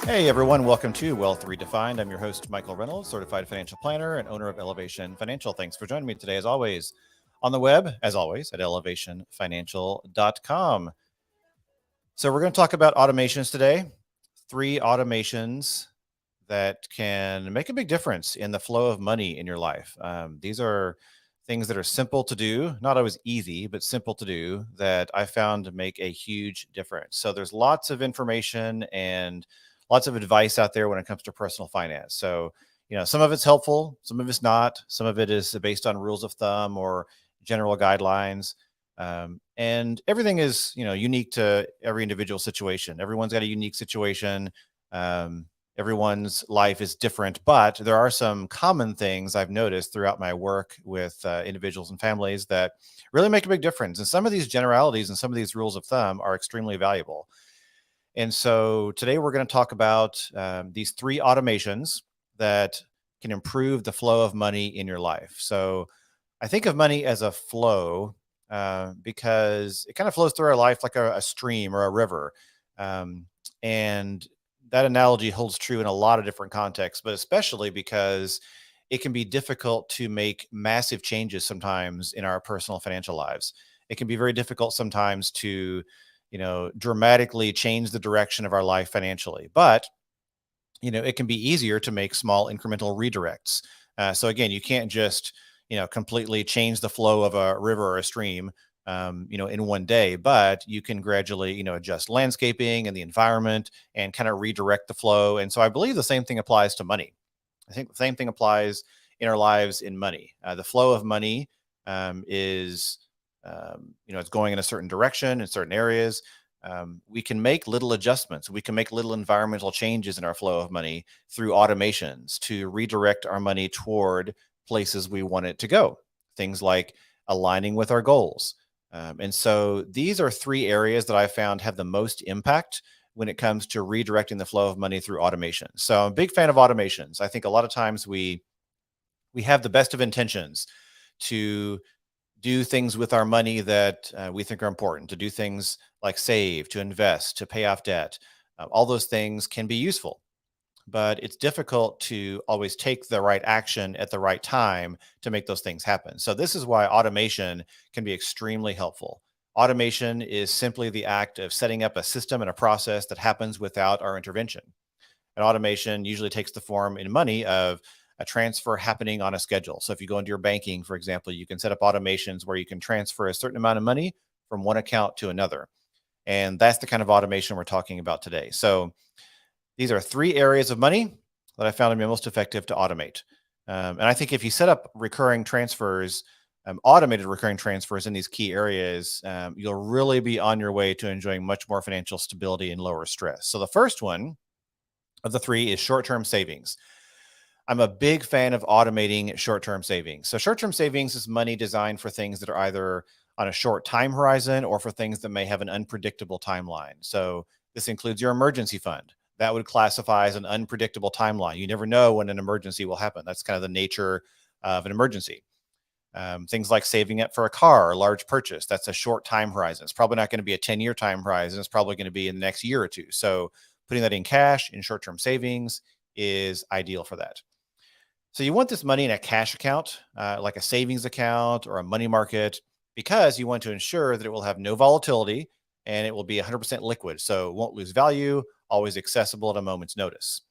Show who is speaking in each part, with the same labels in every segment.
Speaker 1: Hey everyone, welcome to Wealth Redefined. I'm your host, Michael Reynolds, certified financial planner and owner of Elevation Financial. Thanks for joining me today, as always, on the web, as always, at elevationfinancial.com. So we're going to talk about automations today. 3 automations that can make a big difference in the flow of money in your life. These are things that are simple to do, not always easy, but simple to do, that I found make a huge difference. So there's lots of information and lots of advice out there when it comes to personal finance. So, some of it's helpful, some of it's not, some of it is based on rules of thumb or general guidelines. And everything is, unique to every individual situation. Everyone's got a unique situation. Everyone's life is different, but there are some common things I've noticed throughout my work with individuals and families that really make a big difference. And some of these generalities and some of these rules of thumb are extremely valuable. And so today we're going to talk about these 3 automations that can improve the flow of money in your life. So I think of money as a flow because it kind of flows through our life like a stream or a river. And that analogy holds true in a lot of different contexts, but especially because it can be difficult to make massive changes sometimes in our personal financial lives. It can be very difficult sometimes to, dramatically change the direction of our life financially. But, it can be easier to make small incremental redirects. So again, you can't just, completely change the flow of a river or a stream in one day, but you can gradually, adjust landscaping and the environment and kind of redirect the flow. And so I believe the same thing applies to money. I think the same thing applies in our lives in money. The flow of money is, it's going in a certain direction in certain areas. We can make little adjustments. We can make little environmental changes in our flow of money through automations to redirect our money toward places we want it to go. Things like aligning with our goals. And so these are 3 areas that I found have the most impact when it comes to redirecting the flow of money through automation. So I'm a big fan of automations. I think a lot of times we have the best of intentions to do things with our money that we think are important, to do things like save, to invest, to pay off debt. All those things can be useful, but it's difficult to always take the right action at the right time to make those things happen. So this is why automation can be extremely helpful. Automation is simply the act of setting up a system and a process that happens without our intervention. And automation usually takes the form in money of a transfer happening on a schedule. So if you go into your banking, for example, you can set up automations where you can transfer a certain amount of money from one account to another. And that's the kind of automation we're talking about today. So these are 3 areas of money that I found to be most effective to automate. And I think if you set up recurring transfers, automated recurring transfers in these key areas, you'll really be on your way to enjoying much more financial stability and lower stress. So the first one of the 3 is short-term savings. I'm a big fan of automating short-term savings. So short-term savings is money designed for things that are either on a short time horizon or for things that may have an unpredictable timeline. So this includes your emergency fund. That would classify as an unpredictable timeline. You never know when an emergency will happen. That's kind of the nature of an emergency. Things like saving up for a car or a large purchase, that's a short time horizon. It's probably not going to be a 10-year time horizon. It's probably going to be in the next year or 2. So putting that in cash, in short-term savings, is ideal for that. So you want this money in a cash account, like a savings account or a money market, because you want to ensure that it will have no volatility and it will be 100% liquid. So it won't lose value, always accessible at a moment's notice.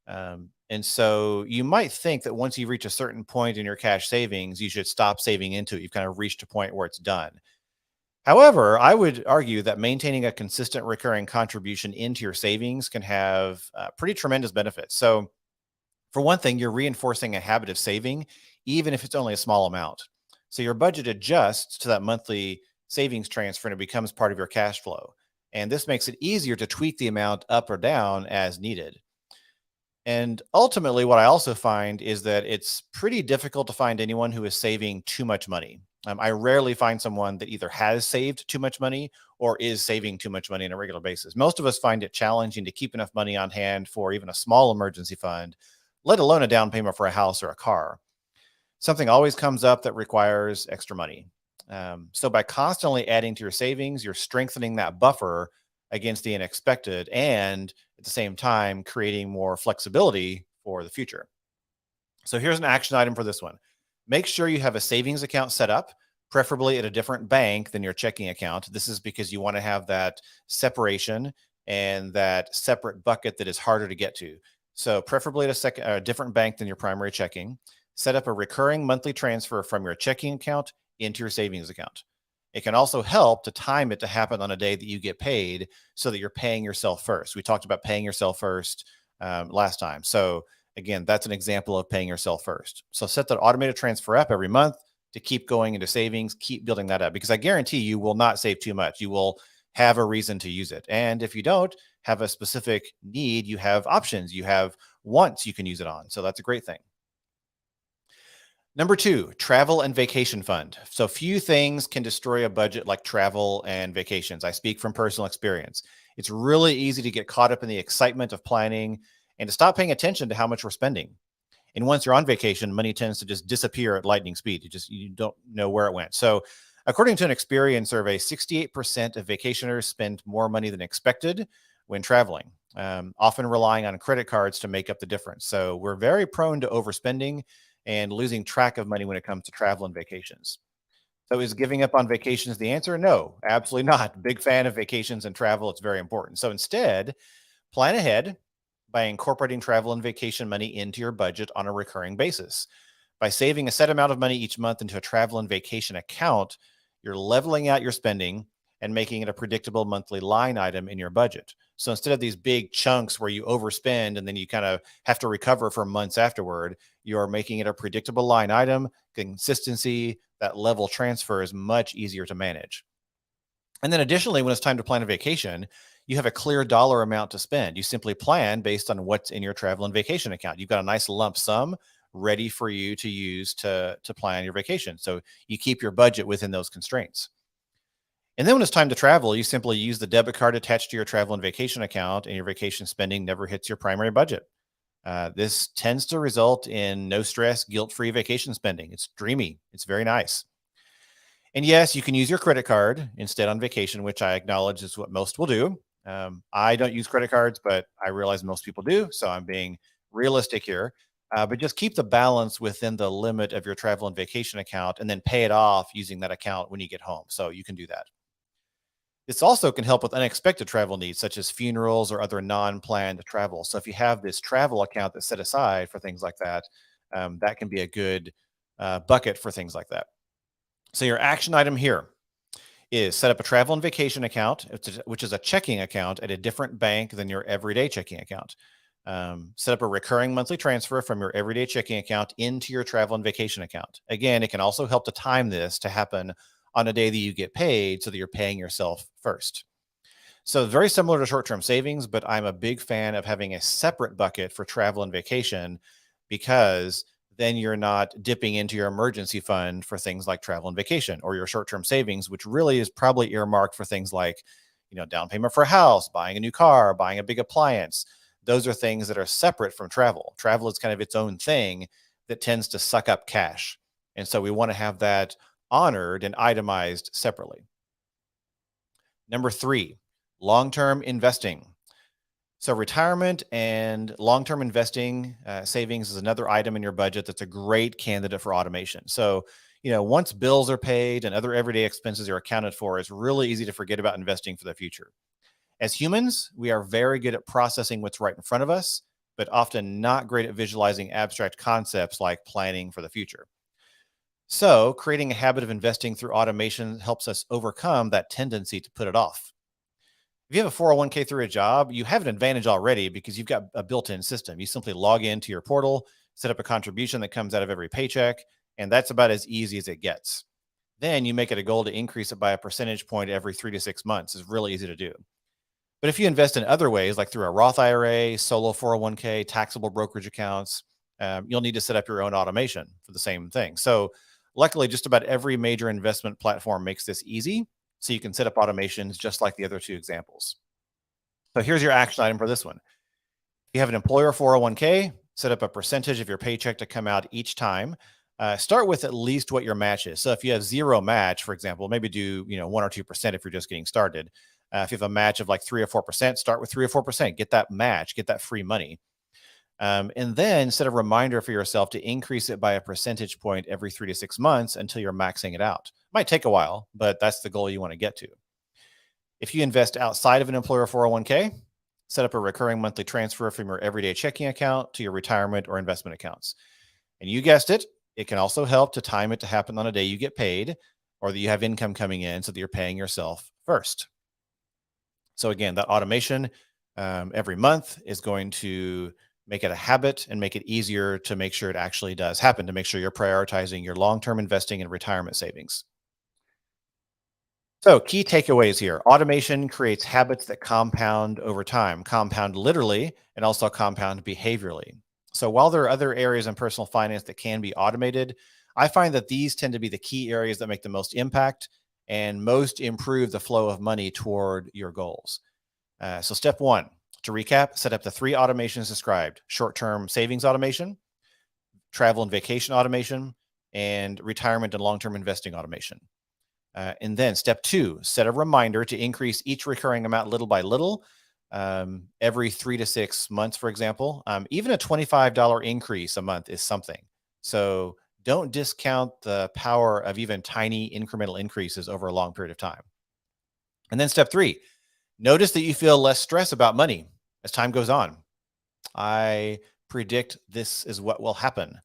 Speaker 1: And so you might think that once you reach a certain point in your cash savings, you should stop saving into it. You've kind of reached a point where it's done. However, I would argue that maintaining a consistent recurring contribution into your savings can have pretty tremendous benefits. So for one thing, you're reinforcing a habit of saving, even if it's only a small amount. So your budget adjusts to that monthly savings transfer and it becomes part of your cash flow. And this makes it easier to tweak the amount up or down as needed. And ultimately, what I also find is that it's pretty difficult to find anyone who is saving too much money. I rarely find someone that either has saved too much money or is saving too much money on a regular basis. Most of us find it challenging to keep enough money on hand for even a small emergency fund, let alone a down payment for a house or a car. Something always comes up that requires extra money. So by constantly adding to your savings, you're strengthening that buffer against the unexpected and at the same time creating more flexibility for the future. So here's an action item for this one. Make sure you have a savings account set up, preferably at a different bank than your checking account. This is because you want to have that separation and that separate bucket that is harder to get to. So preferably at a different bank than your primary checking. Set up a recurring monthly transfer from your checking account into your savings account. It can also help to time it to happen on a day that you get paid so that you're paying yourself first. We talked about paying yourself first last time. So again, that's an example of paying yourself first. So set that automated transfer up every month to keep going into savings, keep building that up because I guarantee you will not save too much. You will have a reason to use it. And if you don't have a specific need, you have options, you have wants you can use it on. So that's a great thing. Number two, travel and vacation fund. So few things can destroy a budget like travel and vacations. I speak from personal experience. It's really easy to get caught up in the excitement of planning and to stop paying attention to how much we're spending. And once you're on vacation, money tends to just disappear at lightning speed. You don't know where it went. So according to an Experian survey, 68% of vacationers spend more money than expected when traveling, often relying on credit cards to make up the difference. So we're very prone to overspending and losing track of money when it comes to travel and vacations. So is giving up on vacations the answer? No, absolutely not. Big fan of vacations and travel. It's very important. So instead, plan ahead by incorporating travel and vacation money into your budget on a recurring basis. By saving a set amount of money each month into a travel and vacation account, you're leveling out your spending and making it a predictable monthly line item in your budget. So instead of these big chunks where you overspend and then you kind of have to recover for months afterward, you're making it a predictable line item. Consistency, that level transfer is much easier to manage. And then additionally, when it's time to plan a vacation, you have a clear dollar amount to spend. You simply plan based on what's in your travel and vacation account. You've got a nice lump sum ready for you to use to plan your vacation. So you keep your budget within those constraints. And then when it's time to travel, you simply use the debit card attached to your travel and vacation account, and your vacation spending never hits your primary budget. This tends to result in no stress, guilt free vacation spending. It's dreamy, it's very nice. And yes, you can use your credit card instead on vacation, which I acknowledge is what most will do. I don't use credit cards, but I realize most people do. So I'm being realistic here. But just keep the balance within the limit of your travel and vacation account and then pay it off using that account when you get home. So you can do that. This also can help with unexpected travel needs, such as funerals or other non planned travel. So if you have this travel account that's set aside for things like that, that can be a good bucket for things like that. So your action item here is set up a travel and vacation account, which is a checking account at a different bank than your everyday checking account. Set up a recurring monthly transfer from your everyday checking account into your travel and vacation account. Again, it can also help to time this to happen on a day that you get paid so that you're paying yourself first. So very similar to short-term savings, but I'm a big fan of having a separate bucket for travel and vacation because then you're not dipping into your emergency fund for things like travel and vacation or your short-term savings, which really is probably earmarked for things like, down payment for a house, buying a new car, buying a big appliance. Those are things that are separate from travel. Travel is kind of its own thing that tends to suck up cash. And so we want to have that honored and itemized separately. Number three, long-term investing. So retirement and long-term investing savings is another item in your budget that's a great candidate for automation. So, once bills are paid and other everyday expenses are accounted for, it's really easy to forget about investing for the future. As humans, we are very good at processing what's right in front of us, but often not great at visualizing abstract concepts like planning for the future. So, creating a habit of investing through automation helps us overcome that tendency to put it off. If you have a 401k through a job, you have an advantage already because you've got a built in system. You simply log into your portal, set up a contribution that comes out of every paycheck, and that's about as easy as it gets. Then you make it a goal to increase it by a percentage point every 3 to 6 months. It's really easy to do. But if you invest in other ways, like through a Roth IRA, solo 401k, taxable brokerage accounts, you'll need to set up your own automation for the same thing. So, luckily, just about every major investment platform makes this easy. So you can set up automations just like the other two examples. So here's your action item for this one. If you have an employer 401k, set up a percentage of your paycheck to come out each time. start with at least what your match is. So if you have zero match, for example, maybe do 1 or 2% if you're just getting started. If you have a match of like 3 or 4%, start with 3 or 4%. Get that match, get that free money. And then set a reminder for yourself to increase it by a percentage point every 3 to 6 months until you're maxing it out. Might take a while, but that's the goal you want to get to. If you invest outside of an employer 401k, set up a recurring monthly transfer from your everyday checking account to your retirement or investment accounts. And you guessed it, it can also help to time it to happen on a day you get paid or that you have income coming in so that you're paying yourself first. So again, that automation every month is going to make it a habit and make it easier to make sure it actually does happen, to make sure you're prioritizing your long-term investing and retirement savings. So, key takeaways here: automation creates habits that compound over time, compound literally, and also compound behaviorally. So, while there are other areas in personal finance that can be automated, I find that these tend to be the key areas that make the most impact and most improve the flow of money toward your goals. So, step one, to recap, set up the three automations described: short term savings automation, travel and vacation automation, and retirement and long term investing automation. And then step two, set a reminder to increase each recurring amount little by little every 3 to 6 months, for example. Even a $25 increase a month is something. So don't discount the power of even tiny incremental increases over a long period of time. And then step three, notice that you feel less stress about money as time goes on. I predict this is what will happen.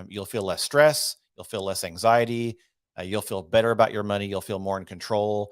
Speaker 1: You'll feel less stress, you'll feel less anxiety, you'll feel better about your money, you'll feel more in control.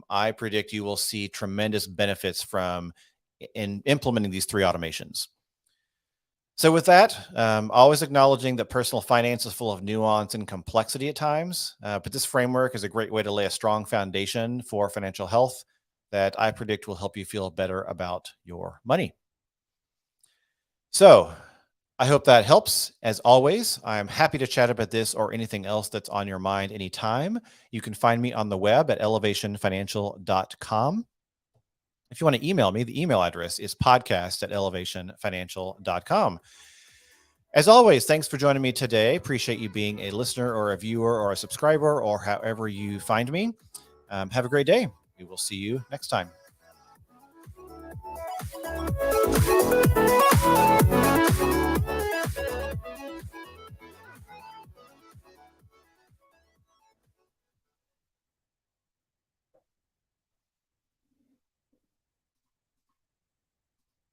Speaker 1: I predict you will see tremendous benefits from in implementing these three automations. So with that, always acknowledging that personal finance is full of nuance and complexity at times, but this framework is a great way to lay a strong foundation for financial health that I predict will help you feel better about your money. So I hope that helps. As always, I'm happy to chat about this or anything else that's on your mind anytime. You can find me on the web at elevationfinancial.com. If you want to email me, the email address is podcast@elevationfinancial.com. As always, thanks for joining me today. Appreciate you being a listener or a viewer or a subscriber or however you find me. Have a great day. We will see you next time.